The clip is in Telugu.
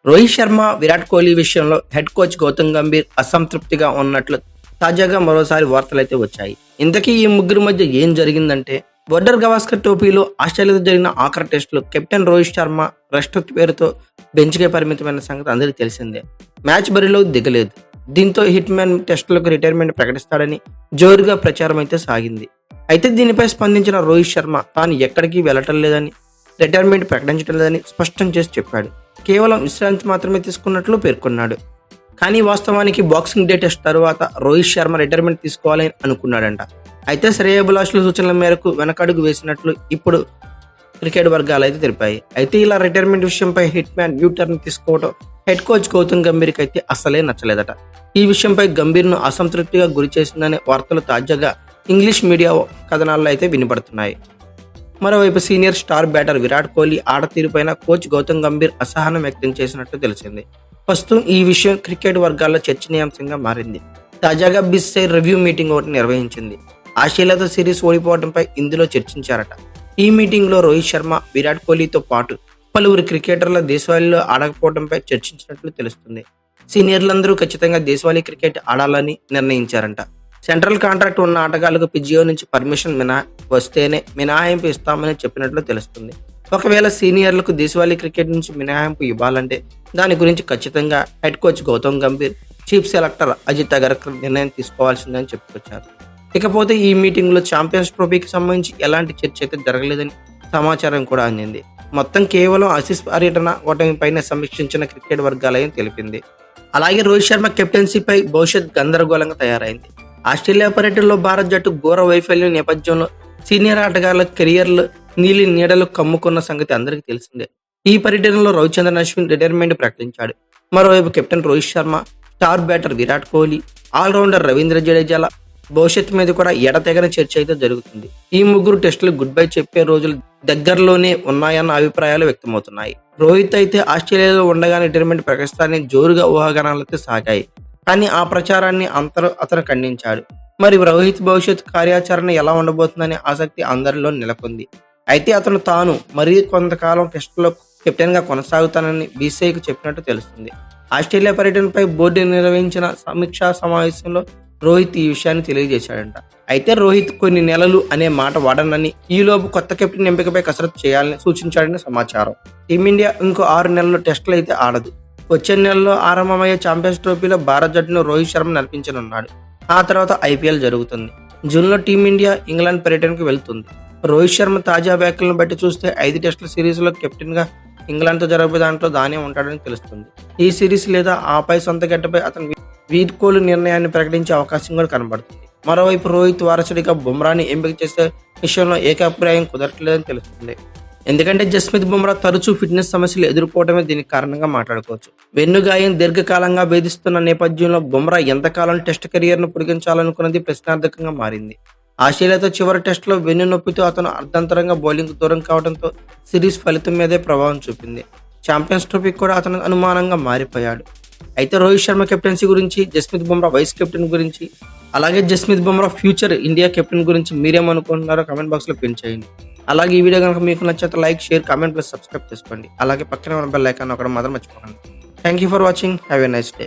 రోహిత్ శర్మ, విరాట్ కోహ్లీ విషయంలో హెడ్ కోచ్ గౌతమ్ గంభీర్ అసంతృప్తిగా ఉన్నట్లు తాజాగా మరోసారి వార్తలైతే వచ్చాయి. ఇంతకీ ఈ ముగ్గురి మధ్య ఏం జరిగిందంటే, బోర్డర్ గవాస్కర్ టోపీలో ఆస్ట్రేలియాతో జరిగిన ఆఖరి టెస్టులో కెప్టెన్ రోహిత్ శర్మ రెస్ట్ పేరుతో బెంచ్కే పరిమితమైన సంగతి అందరికీ తెలిసిందే. మ్యాచ్ బరిలో దిగలేదు. దీంతో హిట్ మ్యాన్ టెస్టులకు రిటైర్మెంట్ ప్రకటిస్తాడని జోరుగా ప్రచారం అయితే సాగింది. అయితే దీనిపై స్పందించిన రోహిత్ శర్మ తాను ఎక్కడికి వెళ్లటం లేదని, రిటైర్మెంట్ ప్రకటించడం లేదని స్పష్టం చేసి చెప్పాడు. కేవలం విశ్రాంతి మాత్రమే తీసుకున్నట్లు పేర్కొన్నాడు. కానీ వాస్తవానికి బాక్సింగ్ డే టెస్ట్ తర్వాత రోహిత్ శర్మ రిటైర్మెంట్ తీసుకోవాలని అనుకున్నాడంట. అయితే శ్రేయోభిలాషుల సూచనల మేరకు వెనకడుగు వేసినట్లు ఇప్పుడు క్రికెట్ వర్గాలు అయితే తెలిపాయి. అయితే ఇలా రిటైర్మెంట్ విషయంపై హిట్ మ్యాన్ యూ టర్న్ తీసుకోవడం హెడ్ కోచ్ గౌతమ్ గంభీర్కి అయితే అసలే నచ్చలేదట. ఈ విషయంపై గంభీర్ను అసంతృప్తిగా గురి చేసిందనే వార్తలు తాజాగా ఇంగ్లీష్ మీడియా కథనాల్లో అయితే వినపడుతున్నాయి. మరోవైపు senior star batter Virat Kohli ఆట తీరుపైన కోచ్ గౌతమ్ గంభీర్ అసహనం వ్యక్తం చేసినట్టు తెలిసింది. ప్రస్తుతం ఈ విషయం క్రికెట్ వర్గాల్లో చర్చనీయాంశంగా మారింది. తాజాగా బిస్సై రివ్యూ మీటింగ్ ఒకటి నిర్వహించింది. ఆస్ట్రేలియాతో సిరీస్ ఓడిపోవడంపై ఇందులో చర్చించారట. ఈ మీటింగ్ లో రోహిత్ శర్మ, విరాట్ కోహ్లీతో పాటు పలువురు క్రికెటర్ల దేశవాళీలో ఆడకపోవడంపై చర్చించినట్లు తెలుస్తుంది. సీనియర్లందరూ ఖచ్చితంగా దేశవాళీ క్రికెట్ ఆడాలని నిర్ణయించారంట. సెంట్రల్ కాంట్రాక్ట్ ఉన్న ఆటగాళ్లకు పిజిఓ నుంచి పర్మిషన్ వస్తేనే మినహాయింపు ఇస్తామని చెప్పినట్లు తెలుస్తుంది. ఒకవేళ సీనియర్లకు దేశవాళీ క్రికెట్ నుంచి మినహాయింపు ఇవ్వాలంటే దాని గురించి ఖచ్చితంగా head coach Gautam Gambhir, chief selector Ajit Agarkar నిర్ణయం తీసుకోవాల్సిందని చెప్పుకొచ్చారు. ఇకపోతే ఈ మీటింగ్ లో ఛాంపియన్స్ ట్రోఫీకి సంబంధించి ఎలాంటి చర్చ అయితే జరగలేదని సమాచారం కూడా అందింది. మొత్తం కేవలం ఆసీస్ పర్యటన ఓటమిపైన సమీక్షించిన క్రికెట్ వర్గాలయం తెలిపింది. అలాగే రోహిత్ శర్మ కెప్టెన్సీపై భవిష్యత్ గందరగోళంగా తయారైంది. ఆస్ట్రేలియా పర్యటనలో భారత్ జట్టు ఘోర వైఫల్యం నేపథ్యంలో సీనియర్ ఆటగాళ్ల కెరియర్లు నీలి నీడలు కమ్ముకున్న సంగతి అందరికీ తెలిసిందే. ఈ పర్యటనలో రవిచంద్రన్ అశ్విన్ రిటైర్మెంట్ ప్రకటించాడు. మరోవైపు captain Rohit Sharma, star batter Virat Kohli, allrounder Ravindra జడేజాల భవిష్యత్తు మీద కూడా ఎడతెగని చర్చ అయితే జరుగుతుంది. ఈ ముగ్గురు టెస్టులు గుడ్ బై చెప్పే రోజులు దగ్గరలోనే ఉన్నాయన్న అభిప్రాయాలు వ్యక్తమవుతున్నాయి. రోహిత్ అయితే ఆస్ట్రేలియాలో ఉండగానే రిటైర్మెంట్ ప్రకటిస్తారని జోరుగా ఊహాగానాలైతే సాగాయి. కానీ ఆ ప్రచారాన్ని అతను ఖండించాడు. మరి రోహిత్ భవిష్యత్ కార్యాచరణ ఎలా ఉండబోతుందనే ఆసక్తి అందరిలో నెలకొంది. అయితే అతను తాను మరీ కొంతకాలం టెస్టులో కెప్టెన్ గా కొనసాగుతానని బీసీఐకు చెప్పినట్టు తెలుస్తుంది. ఆస్ట్రేలియా పర్యటనపై బోర్డు నిర్వహించిన సమీక్షా సమావేశంలో రోహిత్ ఈ విషయాన్ని తెలియజేశాడంట. అయితే రోహిత్ కొన్ని నెలలు అనే మాట వాడనని, ఈలోపు కొత్త కెప్టెన్ ఎంపికపై కసరత్తు చేయాలని సూచించాడని సమాచారం. టీమిండియా ఇంకో 6 నెలల్లో టెస్టులు అయితే ఆడదు. వచ్చే నెలలో ఆరంభమయ్యే ఛాంపియన్స్ ట్రోఫీలో భారత్ జట్టును రోహిత్ శర్మ నడిపించనున్నాడు. ఆ తర్వాత ఐపీఎల్ జరుగుతుంది. జూన్లో టీమిండియా ఇంగ్లాండ్ పర్యటనకు వెళ్తుంది. రోహిత్ శర్మ తాజా వ్యాఖ్యలను బట్టి చూస్తే 5 టెస్టుల సిరీస్లో కెప్టెన్ గా ఇంగ్లాండ్తో జరగబోయే దాంట్లో దానే ఉంటాడని తెలుస్తుంది. ఈ సిరీస్ లేదా ఆపై సొంత గడ్డపై అతను వీడ్కోలు నిర్ణయాన్ని ప్రకటించే అవకాశం కూడా కనబడుతుంది. మరోవైపు రోహిత్ వారసుడిగా బుమ్రాని ఎంపిక చేసే విషయంలో ఏకాభిప్రాయం కుదరట్లేదని తెలుస్తుంది. ఎందుకంటే జస్ప్రీత్ బుమ్రా తరచూ ఫిట్నెస్ సమస్యలు ఎదుర్కోవడమే దీనికి కారణంగా మాట్లాడుకోవచ్చు. వెన్నుగాయం దీర్ఘకాలంగా వేధిస్తున్న నేపథ్యంలో బుమ్రా ఎంతకాలం టెస్ట్ కెరియర్ను పొడిగించాలనుకున్నది ప్రశ్నార్థకంగా మారింది. ఆస్ట్రేలియాతో చివరి టెస్టులో వెన్ను నొప్పితో అతను అర్ధంతరంగా బౌలింగ్ దూరం కావడంతో సిరీస్ ఫలితం మీదే ప్రభావం చూపింది. ఛాంపియన్స్ ట్రోఫీ కూడా అతను అనుమానంగా మారిపోయాడు. అయితే రోహిత్ శర్మ కెప్టెన్సీ గురించి, జస్ప్రీత్ బుమ్రా వైస్ కెప్టెన్ గురించి, అలాగే Jasprit Bumrah future India captain గురించి మీరేమనుకుంటున్నారో కామెంట్ బాక్స్ లో పిన్ చేయండి. అలాగే ఈ వీడియో కనుక మీకు నచ్చితే like, share, comment plus subscribe చేసుకోండి. అలాగే పక్కనే ఉన్న బెల్ ఐకాన్ ఒకటి మాత్రం మర్చిపోకండి. Thank you for watching. Have a nice day.